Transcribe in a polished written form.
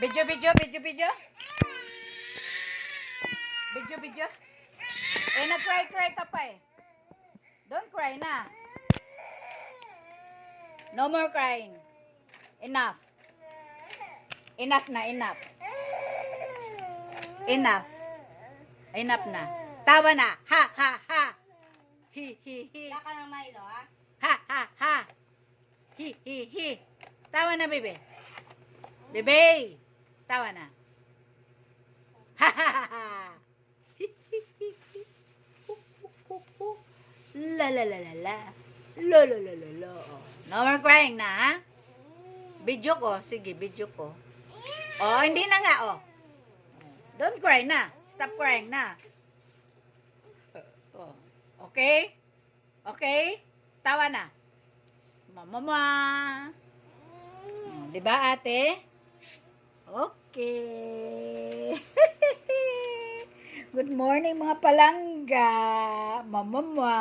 Video, video, video, video. Video, video. Eh, nag-cry ka pa eh. Don't cry na. No more crying. Enough. Enough na, enough. Enough. Enough na. Tawa na. Ha, ha, ha. Hi, hi, hi. Wala ka ng Milo, ha? Ha, ha, ha. Hi, hi, hi. Tawa na, bebe. Bebe. Tawa na. Ha, ha, ha, ha. Hi, hi, hi, hi. La, la, la, la, la. La, la, la, la, la. No more crying na, ha? Video ko. Sige, video ko. Oh, hindi na nga, oh. Don't cry na. Stop crying na. Oh. Okay? Okay? Tawa na. Mama. Oh, diba, ate? Okay. Good morning, mga palangga. Mama.